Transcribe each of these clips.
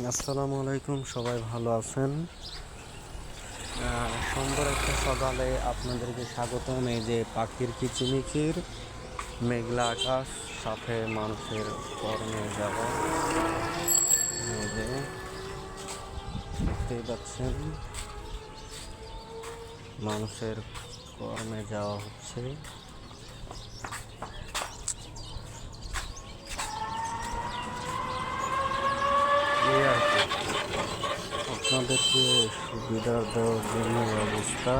আসসালামু আলাইকুম, সবাই ভালো আছেন? সুন্দর একটা সকালে আপনাদেরকে স্বাগতম। এই যে পাখির কিচিমিচির, মেঘলা আকাশ, সাথে মানুষের কর্মে যাওয়া। এই যে দেখতেই পাচ্ছেন, মানুষের কর্মে যাওয়া হচ্ছে। এই আর কি, আপনাদেরকে সুবিধা দেওয়ার জন্য ব্যবস্থা।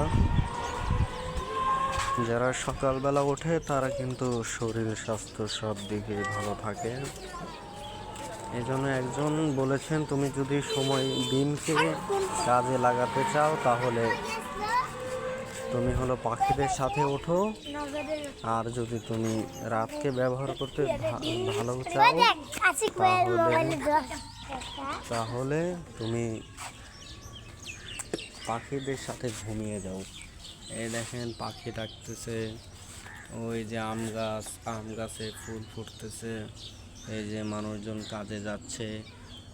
যারা সকালবেলা ওঠে তারা কিন্তু শরীর স্বাস্থ্য সব দিকে ভালো থাকে। এই জন্য একজন বলেছেন, তুমি যদি দিনকে কাজে লাগাতে চাও তাহলে তুমি পাখিদের সাথে ওঠো, আর যদি তুমি রাতকে ব্যবহার করতে ভালো চাও তাহলে তুমি পাখিদের সাথে ঘুমিয়ে যাও। এই দেখেন পাখি ডাকতেছে, ওই যে আম গাছে ফুল ফুটতেছে। এই যে মানুষজন কাজে যাচ্ছে,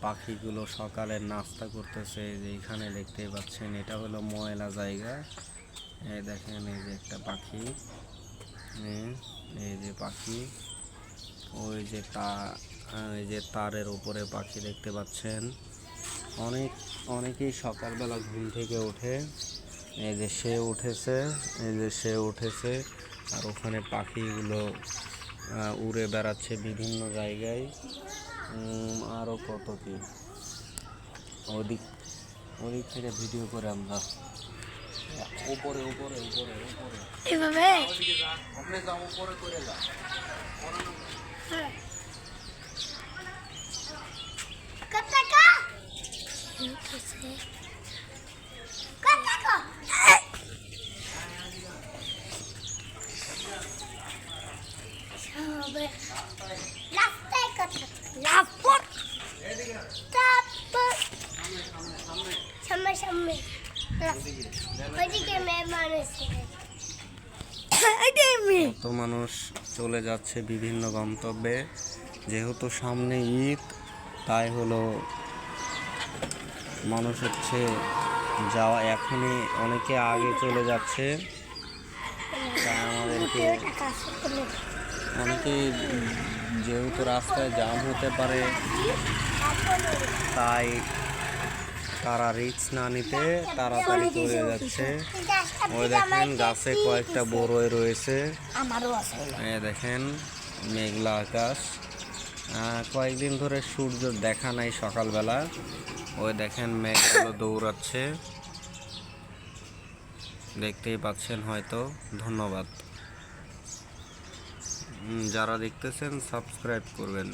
পাখিগুলো সকালের নাস্তা করতেছে। এই যে এখানে দেখতেই পাচ্ছেন, এটা হলো ময়লা জায়গা। এই দেখেন, এই যে একটা পাখি, এই যে পাখি, ওই যে তারের উপরে পাখি দেখতে পাচ্ছেন। অনেকেই সকালবেলা ঘুম থেকে ওঠে। এই যে সে উঠেছে, আর ওখানে পাখিগুলো উড়ে বেড়াচ্ছে বিভিন্ন জায়গায়। আরও কত কি, ওদিক থেকে ভিডিও করে আমরা উপরে এভাবে আপনি যাও, উপরে করে যাও। কত মানুষ চলে যাচ্ছে বিভিন্ন গন্তব্যে। যেহেতু সামনে ঈদ, তাই মানুষ যাওয়া এখনই অনেকে আগে চলে যাচ্ছে। তাই আমাদেরকে অনেকেই, যেহেতু রাস্তায় জ্যাম হতে পারে, তাই তারা রিস্ক না নিতে তাড়াতাড়ি চলে যাচ্ছে। ওই দেখেন গাছে কয়েকটা বড়ই রয়েছে। দেখেন মেঘলা আকাশ, কয়েকদিন ধরে সূর্য দেখা নাই সকালবেলা। ওই দেখেন মেঘগুলো দৌড়াচ্ছে, দেখতেই পাচ্ছেন হয়তো। ধন্যবাদ। যারা দেখতেছেন সাবস্ক্রাইব করবেন।